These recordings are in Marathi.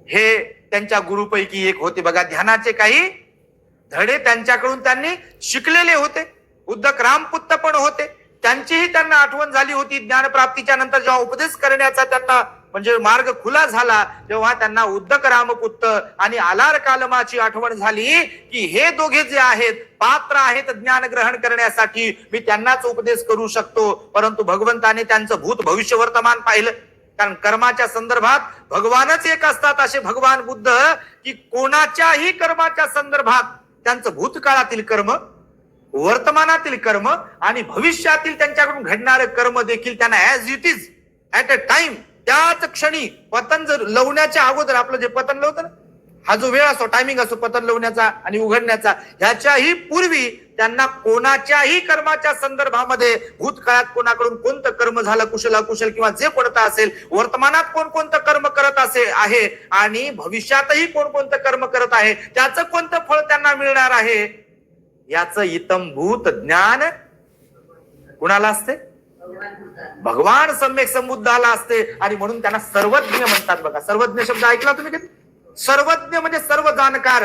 हे त्यांच्या गुरुपैकी एक होते बघा. ध्यानाचे काही धडे त्यांच्याकडून त्यांनी शिकलेले होते. उद्धक रामपुत्त पण होते. त्यांचीही त्यांना आठवण झाली होती ज्ञानप्राप्तीच्या नंतर. जेव्हा उपदेश करण्याचा त्यांना म्हणजे मार्ग खुला झाला तेव्हा त्यांना उद्धक रामपुत्त आणि आलार कालमाची आठवण झाली की हे दोघे जे आहेत पात्र आहेत ज्ञान ग्रहण करण्यासाठी, मी त्यांनाच उपदेश करू शकतो. परंतु भगवंताने त्यांचं भूत भविष्य वर्तमान पाहिलं. कारण कर्माच्या संदर्भात भगवानच एक असतात असे भगवान बुद्ध, की कोणाच्याही कर्माच्या संदर्भात त्यांचं भूतकाळातील कर्म, वर्तमानातील कर्म आणि भविष्यातील त्यांच्याकडून घडणारे कर्म देखील त्यांना as it is at a time, त्याच क्षणी पतन जर लवण्याच्या अगोदर, आपलं जे पतन लवतं ना, हा जो वेळ असतो, टायमिंग असतो पतन लवण्याचा आणि उघडण्याचा, ह्याच्याही पूर्वी त्यांना कोणाच्याही कर्माच्या संदर्भामध्ये भूतकाळात कोणाकडून कोणतं कर्म झालं, कुशल अकुशल किंवा जे कोणतं असेल, वर्तमानात कोणकोणतं कर्म करत आहे आणि भविष्यातही कोणकोणतं कर्म करत आहे, त्याचं कोणतं फळ त्यांना मिळणार आहे, याचं इतंभूत ज्ञान कुणाला असते? भगवान सम्यक संबुद्धाला असते. आणि म्हणून त्यांना सर्वज्ञ म्हणतात बघा. सर्वज्ञ शब्द ऐकला तुम्ही कधी? सर्वज्ञ म्हणजे सर्व जाणकार.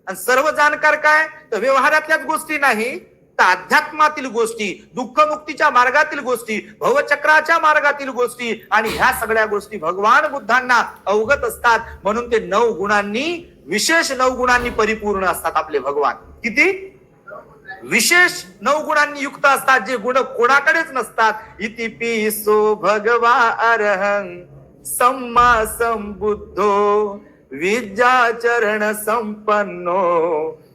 आणि सर्व जाणकार काय? तर व्यवहारातल्याच गोष्टी नाही, तर अध्यात्मातील गोष्टी, दुःखमुक्तीच्या मार्गातील गोष्टी, भवचक्राच्या मार्गातील गोष्टी, आणि ह्या सगळ्या गोष्टी भगवान बुद्धांना अवगत असतात. म्हणून ते 9 गुणांनी, विशेष 9 गुणांनी परिपूर्ण असतात आपले भगवान. किती? विशेष 9 गुणांनी युक्त असतात, जे गुण कोणाकडेच नसतात. इति पिसो भगवा अरहं सम्मा संबुद्धो विद्याचरण संपन्नो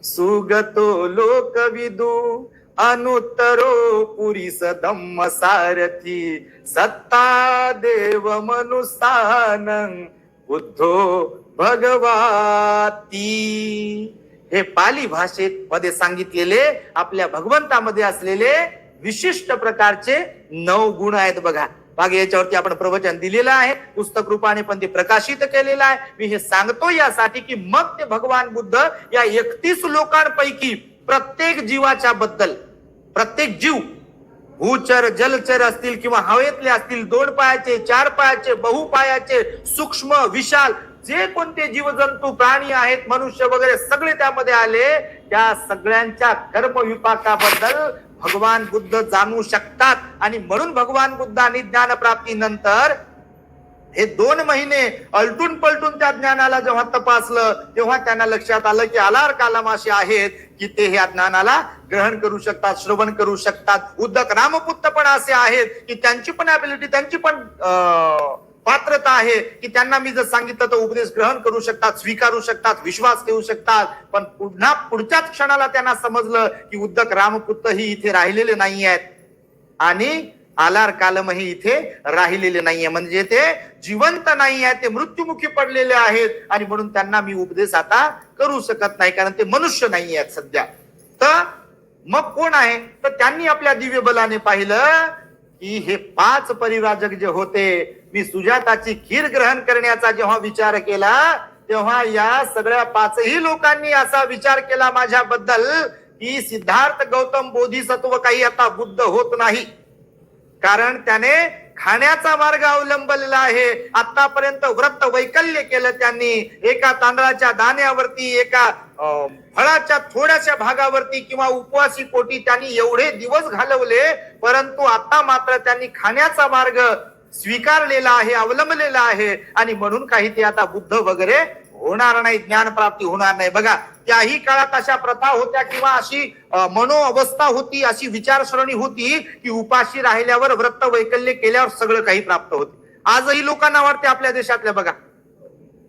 सुगतो लोकविदु अनुत्तरो पुरीस धम्म सारथी सत्ता देव मनुसानं बुद्धो भगवाती. हे पाली भाषेत मध्ये सांगितलेले आपल्या भगवंतामध्ये असलेले विशिष्ट प्रकारचे 9 गुण आहेत बघा. मागे याच्यावरती आपण प्रवचन दिलेलं आहे, पुस्तक रूपाने पण ते प्रकाशित केलेलं आहे. मी हे सांगतो यासाठी की मग ते भगवान बुद्ध या 31 लोकांपैकी प्रत्येक जीवाच्या बद्दल, प्रत्येक जीव, भूचर जलचर असतील किंवा हवेतले असतील, 2 पायाचे, 4 पायाचे, बहुपायाचे, सूक्ष्म विशाल, जे कोणते जीवजंतू प्राणी आहेत, मनुष्य वगैरे सगळे त्यामध्ये आले, त्या सगळ्यांच्या कर्मविपाकाबद्दल भगवान बुद्ध जाणू शकतात. आणि म्हणून भगवान बुद्धांनी ज्ञानप्राप्तीनंतर हे 2 महिने अलटून पलटून त्या ज्ञानाला जेव्हा तपासलं तेव्हा त्यांना लक्षात आलं की आलार कालम असे आहेत की ते ह्या ज्ञानाला ग्रहण करू शकतात, श्रवण करू शकतात. उद्धक रामपुत्त पण असे आहेत की त्यांची पण ऍबिलिटी, त्यांची पण पात्रता आहे की त्यांना मी जर सांगितलं तर उपदेश ग्रहण करू शकतात, स्वीकारू शकतात, विश्वास ठेवू शकतात. पण पुढच्याच क्षणाला त्यांना समजलं की उद्धक रामपुत्त ही इथे राहिलेले नाही आहेत आणि आलार कालमही इथे राहिलेले नाहीये, म्हणजे ते जिवंत नाही आहेत, ते मृत्युमुखी पडलेले आहेत. आणि म्हणून त्यांना मी उपदेश आता करू शकत नाही, कारण ते मनुष्य नाही आहेत सध्या. तर मग कोण आहे? तर त्यांनी आपल्या दिव्य बलाने पाहिलं की हे 5 परिव्राजक जे होते, मी सुजाताची खीर ग्रहण करण्याचा जेव्हा विचार केला तेव्हा या सगळ्या 5ही लोकांनी असा विचार केला माझ्याबद्दल की सिद्धार्थ गौतम बोधिसत्व काही आता बुद्ध होत नाही, कारण त्याने खाण्याचा मार्ग अवलंबलेला आहे. आतापर्यंत व्रत वैकल्य केलं त्यांनी, एका तांदळाच्या दाण्यावरती, एका फळाच्या थोड्याशा भागावरती किंवा उपवासी पोटी त्यांनी एवढे दिवस घालवले. परंतु आता मात्र त्यांनी खाण्याचा मार्ग स्वीकारलेला आहे, अवलंबलेला आहे. आणि म्हणून काही ते आता बुद्ध वगैरे होणार नाही, ज्ञान प्राप्ती होणार नाही. बघा, त्याही काळात अशा प्रथा होत्या किंवा अशी मनोअवस्था होती, अशी विचारसरणी होती की उपाशी राहिल्यावर, व्रत वैकल्य केल्यावर सगळं काही प्राप्त होते. आजही लोकांना वाटते आपल्या देशातल्या बघा,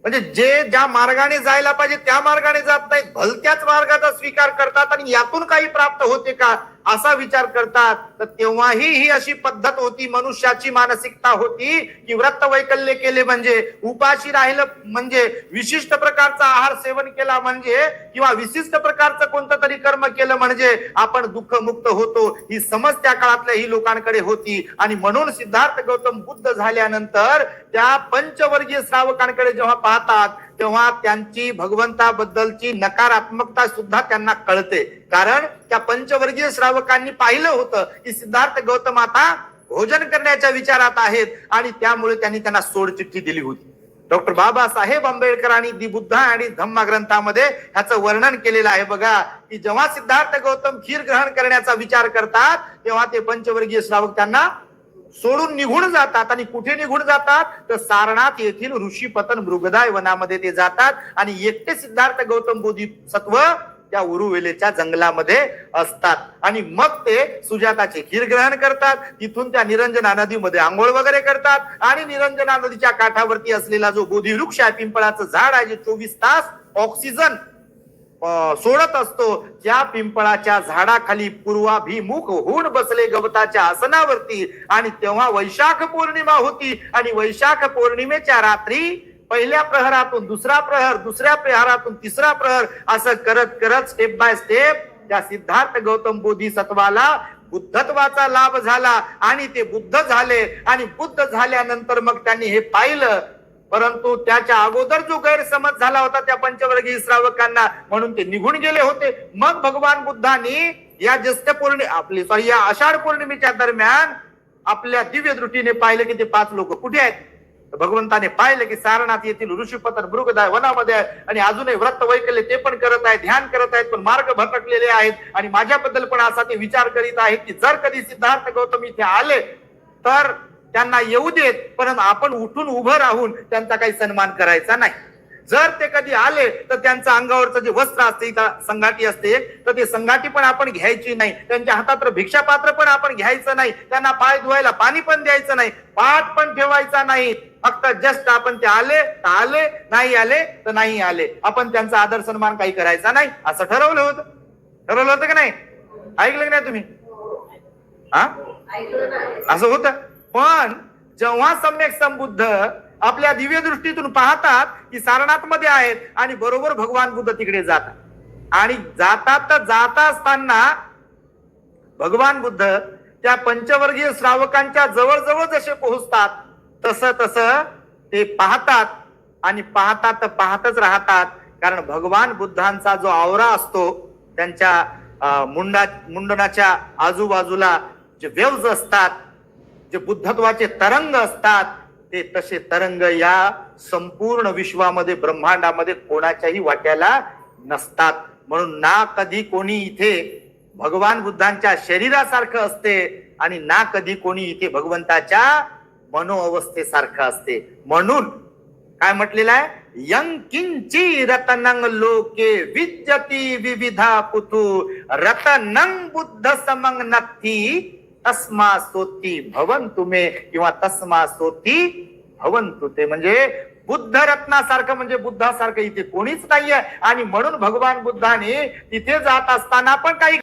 म्हणजे जे ज्या मार्गाने जायला पाहिजे त्या मार्गाने जात नाहीत, भलत्याच मार्गाचा स्वीकार करतात आणि यातून काही प्राप्त होते का असा विचार करतात. तर तेव्हाही ही अशी पद्धत होती, मनुष्याची मानसिकता होती की व्रत वैकल्य केले म्हणजे, उपाशी राहिलं म्हणजे, विशिष्ट प्रकारचा आहार सेवन केला म्हणजे किंवा विशिष्ट प्रकारचं कोणतं तरी कर्म केलं म्हणजे आपण दुःखमुक्त होतो. ही समज त्या काळातल्या ही लोकांकडे होती. आणि म्हणून सिद्धार्थ गौतम बुद्ध झाल्यानंतर त्या पंचवर्गीय श्रावकांकडे जेव्हा पाहतात तेव्हा त्यांची भगवंताबद्दलची नकारात्मकता सुद्धा त्यांना कळते. कारण त्या पंचवर्गीय श्रावकांनी पाहिलं होतं की सिद्धार्थ गौतम आता भोजन करण्याच्या विचारात आहेत आणि त्यामुळे त्यांनी त्यांना सोड चिठ्ठी दिली होती. डॉक्टर बाबासाहेब आंबेडकरांनी दि बुद्ध आणि धम्म ग्रंथामध्ये ह्याचं वर्णन केलेलं आहे बघा, की जेव्हा सिद्धार्थ गौतम खीर ग्रहण करण्याचा विचार करतात तेव्हा ते पंचवर्गीय श्रावक त्यांना सोडून निघून जातात. आणि कुठे निघून जातात तर सारनाथ येथील ऋषीपतन मृगदाय वनामध्ये ते जातात आणि एकटे सिद्धार्थ गौतम बोधिसत्व त्या उरुवेलेच्या जंगलामध्ये असतात. आणि मग ते सुजाताचे खीर ग्रहण करतात. तिथून त्या निरंजना नदीमध्ये आंघोळ वगैरे करतात आणि निरंजना नदीच्या काठावरती असलेला जो बोधिवृक्ष आहे, पिंपळाचं झाड आहे, जे 24 तास ऑक्सिजन सोडत असतो, त्या पिंपळाच्या झाडाखाली पूर्वाभिमुख होऊन बसले गवताच्या आसनावरती. आणि तेव्हा वैशाख पौर्णिमा होती आणि वैशाख पौर्णिमेच्या रात्री पहिल्या प्रहरातून दुसरा प्रहर, दुसऱ्या प्रहरातून तिसरा प्रहर, असं करत करत स्टेप बाय स्टेप त्या सिद्धार्थ गौतम बोधिसत्वाला बुद्धत्वाचा लाभ झाला आणि ते बुद्ध झाले. आणि बुद्ध झाल्यानंतर मग त्यांनी हे पाहिलं, परंतु त्याच्या अगोदर जो गैरसमज झाला होता त्या पंचवर्गीय श्रावकांना, म्हणून ते निघून गेले होते. मग भगवान बुद्धांनी या या आषाढ पौर्णिमेच्या दरम्यान आपल्या दिव्य दृष्टीने पाहिलं की ते 5 लोक कुठे आहेत. भगवंताने पाहिलं की सारनाथ येथील ऋषीपतन मृगदाय वनामध्ये आहे आणि अजूनही व्रत वैकल्य ते पण करत आहेत, ध्यान करत आहेत, पण मार्ग भटकलेले आहेत. आणि माझ्याबद्दल पण असा ते विचार करीत आहेत की जर कधी सिद्धार्थ गौतम इथे आले तर त्यांना येऊ देत, परंतु आपण उठून उभं राहून त्यांचा काही सन्मान करायचा नाही. जर ते कधी आले तर त्यांच्या अंगावरचं जे वस्त्र असते, संगाटी असते, तर ते संगाटी पण आपण घ्यायची नाही. त्यांच्या हातात भिक्षा पात्र पण आपण घ्यायचं नाही. त्यांना पाय धुवायला पाणी पण द्यायचं नाही. पाठ पण ठेवायचा नाही. फक्त जस्ट आपण ते आले तर आले, नाही आले तर नाही आले. आपण त्यांचा आदर सन्मान काही करायचा नाही, असं ठरवलं होतं. ठरवलं होतं की नाही? ऐकलं की नाही तुम्ही? हा, असं होतं. पण जेव्हा सम्यक संबुद्ध आपल्या दिव्य दृष्टीतून पाहतात की सारनाथ मध्ये आहेत आणि बरोबर भगवान बुद्ध तिकडे जातात आणि जातात तर जाता असताना भगवान बुद्ध त्या पंचवर्गीय श्रावकांच्या जवळ जसे पोहोचतात तसं ते पाहतात आणि पाहतात तर पाहतच राहतात. कारण भगवान बुद्धांचा जो आवरा असतो, त्यांच्या मुंडनाच्या आजूबाजूला जे वेव्ज असतात, जे बुद्धत्वाचे तरंग असतात, ते तसे तरंग या संपूर्ण विश्वामध्ये, ब्रह्मांडामध्ये कोणाच्याही वाट्याला नसतात. म्हणून ना कधी कोणी इथे भगवान बुद्धांच्या शरीरासारखं असते आणि ना कधी कोणी इथे भगवंताच्या मनोअवस्थेसारखं असते. म्हणून काय म्हटलेलं आहे, यं किंची रतनं लोके विद्यती विविधा पुतु रतनं बुद्ध समंग नत्थी तस्मा सोती भवन्तु मे, किंवा तस्मा सोती भवन्तु ते. म्हणजे बुद्ध रत्नासारखं, म्हणजे बुद्धासारखं इथे कोणीच नाहीये. आणि म्हणून भगवान बुद्धाने तिथे जात असताना पण काही